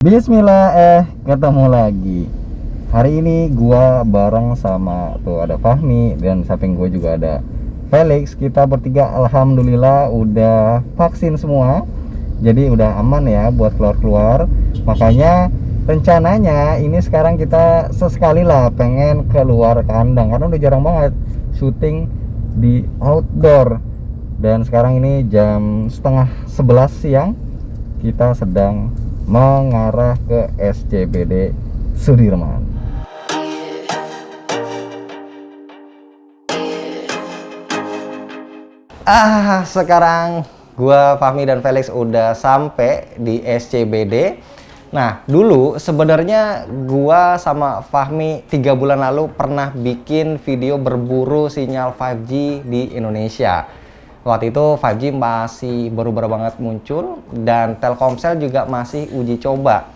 Bismillah, ketemu lagi. Hari ini gua bareng sama tuh ada Fahmi dan samping gua juga ada Felix. Kita bertiga alhamdulillah udah vaksin semua. Jadi udah aman ya buat keluar-keluar. Makanya rencananya ini sekarang kita sesekali lah pengen keluar kandang karena udah jarang banget syuting di outdoor. Dan sekarang ini jam setengah 11 siang. Kita sedang mengarah ke SCBD Sudirman. Sekarang gua, Fahmi dan Felix udah sampai di SCBD. Nah, dulu sebenarnya gua sama Fahmi 3 bulan lalu pernah bikin video berburu sinyal 5G di Indonesia. Waktu itu 5G masih baru-baru banget muncul dan Telkomsel juga masih uji coba.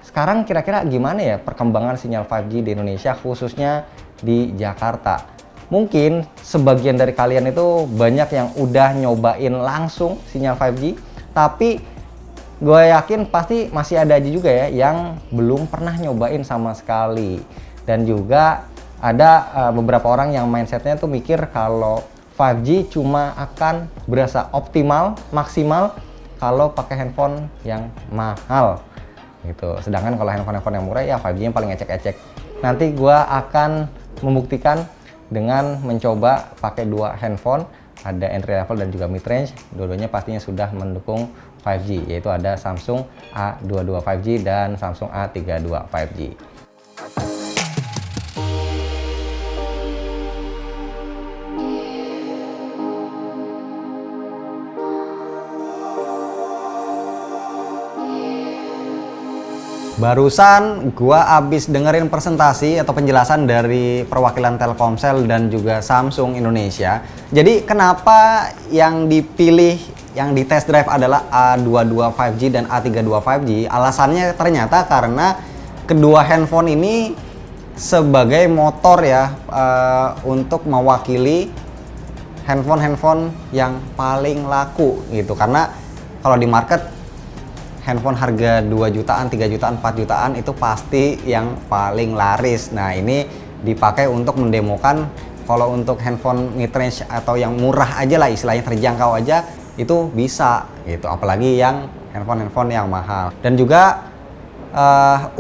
Sekarang kira-kira gimana ya perkembangan sinyal 5G di Indonesia, khususnya di Jakarta? Mungkin sebagian dari kalian itu banyak yang udah nyobain langsung sinyal 5G, tapi gue yakin pasti masih ada aja juga ya yang belum pernah nyobain sama sekali. Dan juga ada beberapa orang yang mindsetnya tuh mikir kalau 5G cuma akan berasa optimal, maksimal kalau pakai handphone yang mahal gitu. Sedangkan kalau handphone yang murah ya 5G yang paling ecek-ecek. Nanti gua akan membuktikan dengan mencoba pakai dua handphone, ada entry level dan juga mid range. Dua-duanya pastinya sudah mendukung 5G, yaitu ada Samsung A22 5G dan Samsung A32 5G. Barusan gua abis dengerin presentasi atau penjelasan dari perwakilan Telkomsel dan juga Samsung Indonesia. Jadi kenapa yang dipilih, yang di test drive adalah A22 5G dan A32 5G? Alasannya ternyata karena kedua handphone ini sebagai motor ya untuk mewakili handphone-handphone yang paling laku gitu. Karena kalau di market handphone harga 2 jutaan, 3 jutaan, 4 jutaan itu pasti yang paling laris. Nah, ini dipakai untuk mendemokan kalau untuk handphone mid-range atau yang murah aja lah istilahnya, terjangkau aja itu bisa gitu. Apalagi yang handphone-handphone yang mahal. Dan juga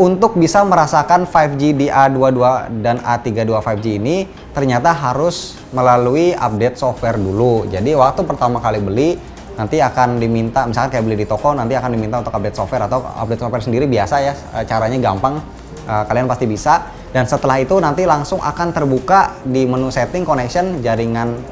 untuk bisa merasakan 5G di A22 dan A32 5G ini ternyata harus melalui update software dulu. Jadi waktu pertama kali beli nanti akan diminta, misalnya kayak beli di toko, nanti akan diminta untuk update software atau update software sendiri biasa ya, caranya gampang, kalian pasti bisa. Dan setelah itu nanti langsung akan terbuka di menu setting connection jaringan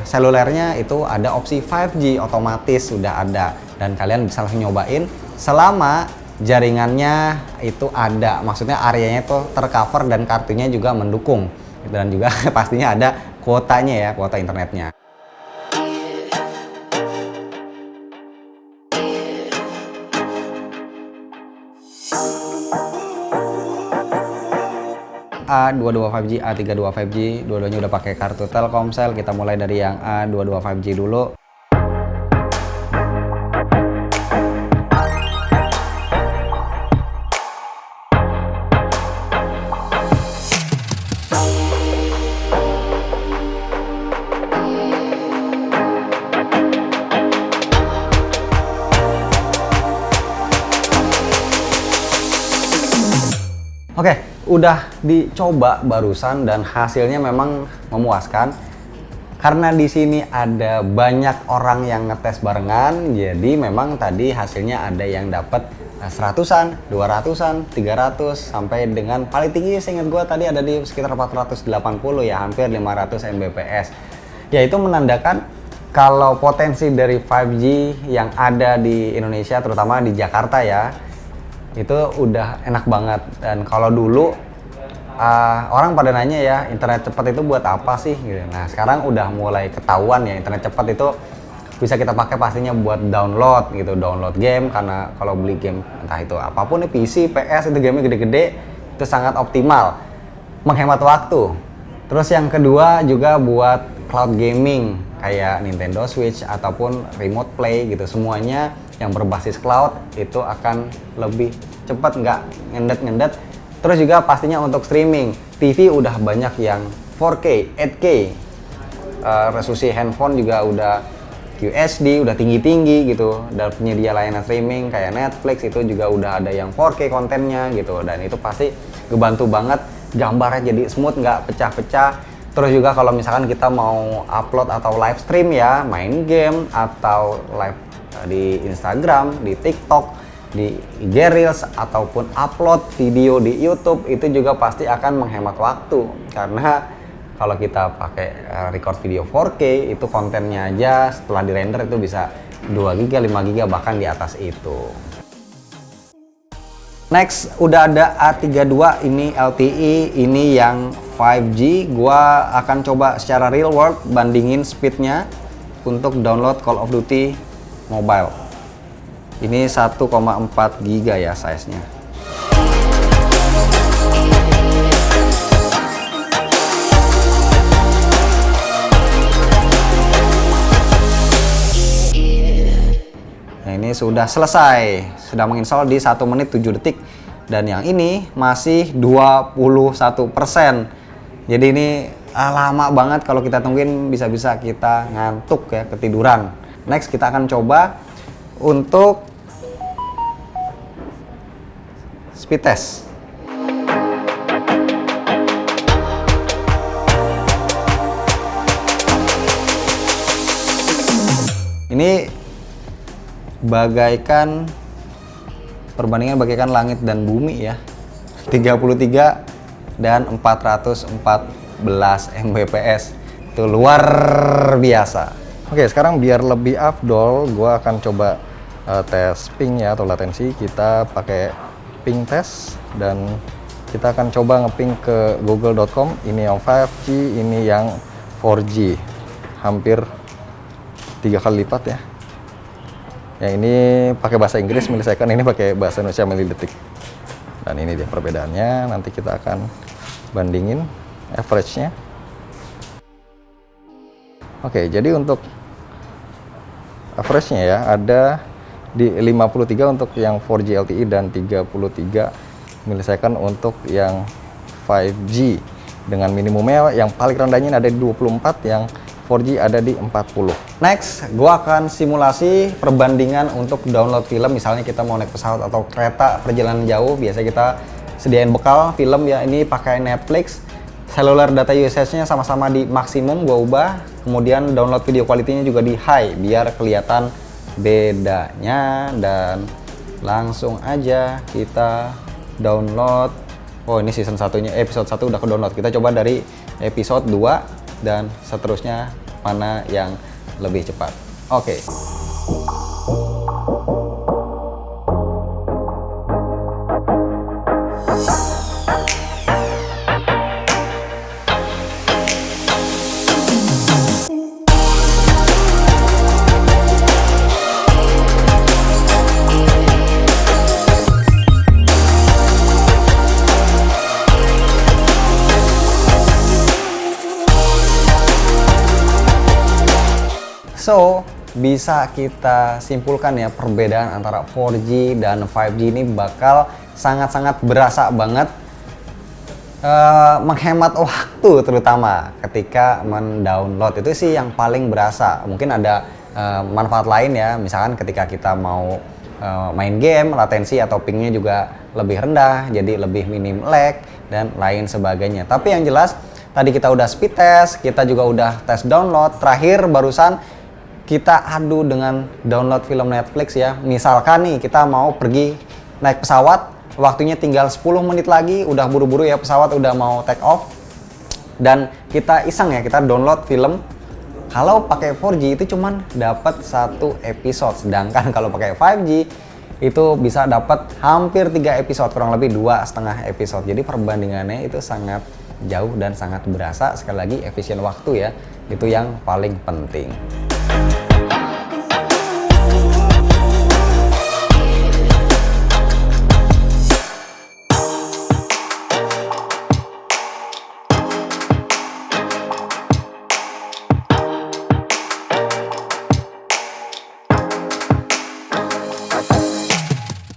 selulernya, itu ada opsi 5G otomatis sudah ada, dan kalian bisa langsung nyobain selama jaringannya itu ada, maksudnya areanya itu tercover dan kartunya juga mendukung, dan juga pastinya ada kuotanya ya, kuota internetnya. A22 5G, A32 5G, dua-duanya udah pakai kartu Telkomsel. Kita mulai dari yang A22 5G dulu. Oke, udah dicoba barusan dan hasilnya memang memuaskan. Karena di sini ada banyak orang yang ngetes barengan, jadi memang tadi hasilnya ada yang dapat 100-an, 200-an, 300 sampai dengan paling tinggi seingat gue tadi ada di sekitar 480 ya, hampir 500 Mbps. Yaitu menandakan kalau potensi dari 5G yang ada di Indonesia, terutama di Jakarta ya, itu udah enak banget. Dan kalau dulu orang pada nanya ya, internet cepat itu buat apa sih gitu. Nah, sekarang udah mulai ketahuan ya, internet cepat itu bisa kita pakai pastinya buat download gitu, download game. Karena kalau beli game entah itu apapun nih, PC, PS, itu gamenya gede-gede, itu sangat optimal, menghemat waktu. Terus yang kedua juga buat cloud gaming kayak Nintendo Switch ataupun remote play gitu, semuanya yang berbasis cloud itu akan lebih cepat, nggak ngendet-ngendet. Terus juga pastinya untuk streaming, TV udah banyak yang 4K, 8K, resolusi handphone juga udah UHD, udah tinggi-tinggi gitu. Dan penyedia layanan streaming kayak Netflix itu juga udah ada yang 4K kontennya gitu. Dan itu pasti ngebantu banget, gambarnya jadi smooth, nggak pecah-pecah. Terus juga kalau misalkan kita mau upload atau live stream ya, main game atau live di Instagram, di TikTok, di IG Reels, ataupun upload video di YouTube, itu juga pasti akan menghemat waktu. Karena kalau kita pakai record video 4K, itu kontennya aja setelah di render itu bisa 2GB, 5GB, bahkan di atas itu. Next, udah ada A32, ini LTE, ini yang 5G. Gua akan coba secara real world bandingin speednya untuk download Call of Duty Mobile. Ini 1,4 GB ya size-nya. Nah, ini sudah selesai, sudah menginstall di 1 menit 7 detik, dan yang ini masih 21%. Jadi ini lama banget, kalau kita tungguin bisa-bisa kita ngantuk ya, ketiduran. Next, kita akan coba untuk speed test. Ini bagaikan perbandingan bagaikan langit dan bumi ya. 33 dan 414 Mbps. Itu luar biasa. Oke, sekarang biar lebih afdol, gue akan coba tes ping ya atau latensi. Kita pakai ping test dan kita akan coba ngeping ke google.com. Ini yang 5G, ini yang 4G, hampir 3 kali lipat ya. Yang ini pakai bahasa Inggris milisecond, ini pakai bahasa Indonesia milidetik. Dan ini dia perbedaannya. Nanti kita akan bandingin average-nya. Oke, jadi untuk average-nya ya ada di 53 untuk yang 4G LTE dan 33 milisecond untuk yang 5G. Dengan minimumnya yang paling rendahnya ada di 24, yang 4G ada di 40. Next, gua akan simulasi perbandingan untuk download film. Misalnya kita mau naik pesawat atau kereta perjalanan jauh, biasa kita sediain bekal film ya. Ini pakai Netflix. Cellular data usage-nya sama-sama di maksimum, gua ubah. Kemudian download video quality-nya juga di high biar kelihatan bedanya, dan langsung aja kita download. Oh, ini season satunya, episode 1 udah ke download. Kita coba dari episode 2 dan seterusnya mana yang lebih cepat. Oke. So, bisa kita simpulkan ya, perbedaan antara 4G dan 5G ini bakal sangat-sangat berasa banget, menghemat waktu terutama ketika mendownload. Itu sih yang paling berasa. Mungkin ada manfaat lain ya, misalkan ketika kita mau main game, latensi atau pingnya juga lebih rendah, jadi lebih minim lag dan lain sebagainya. Tapi yang jelas tadi kita udah speed test, kita juga udah tes download. Terakhir barusan kita adu dengan download film Netflix ya. Misalkan nih kita mau pergi naik pesawat, waktunya tinggal 10 menit lagi, udah buru-buru ya, pesawat udah mau take off. Dan kita iseng ya, kita download film. Kalau pakai 4G itu cuman dapat 1 episode, sedangkan kalau pakai 5G itu bisa dapat hampir 3 episode, kurang lebih 2,5 episode. Jadi perbandingannya itu sangat jauh dan sangat berasa. Sekali lagi efisien waktu ya, itu yang paling penting.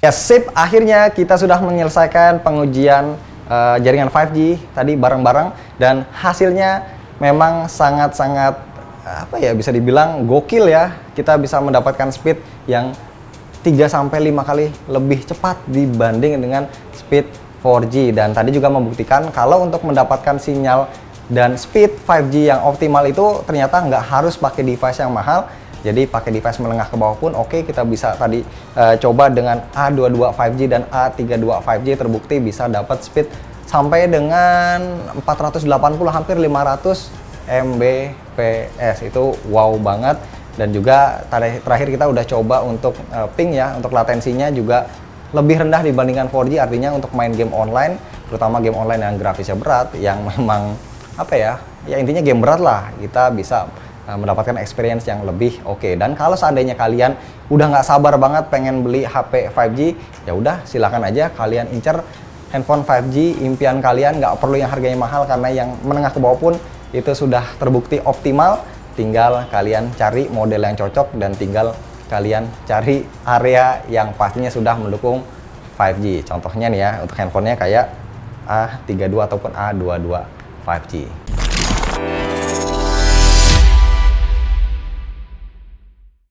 Ya sip, akhirnya kita sudah menyelesaikan pengujian jaringan 5G tadi bareng-bareng, dan hasilnya memang sangat-sangat apa ya, bisa dibilang gokil ya. Kita bisa mendapatkan speed yang 3-5 kali lebih cepat dibanding dengan speed 4G, dan tadi juga membuktikan kalau untuk mendapatkan sinyal dan speed 5G yang optimal itu ternyata nggak harus pakai device yang mahal. Jadi pakai device menengah ke bawah pun oke. Kita bisa tadi coba dengan A22 5G dan A32 5G, terbukti bisa dapat speed sampai dengan 480 hampir 500 Mbps. Itu wow banget. Dan juga terakhir kita udah coba untuk ping ya, untuk latensinya juga lebih rendah dibandingkan 4G. Artinya untuk main game online, terutama game online yang grafisnya berat, yang memang apa ya, ya intinya game berat lah, kita bisa mendapatkan experience yang lebih oke. Dan kalau seandainya kalian udah nggak sabar banget pengen beli HP 5G, ya udah silakan aja kalian incer handphone 5G impian kalian. Nggak perlu yang harganya mahal, karena yang menengah ke bawah pun itu sudah terbukti optimal. Tinggal kalian cari model yang cocok dan tinggal kalian cari area yang pastinya sudah mendukung 5G. Contohnya nih ya, untuk handphonenya kayak A32 ataupun A22 5G.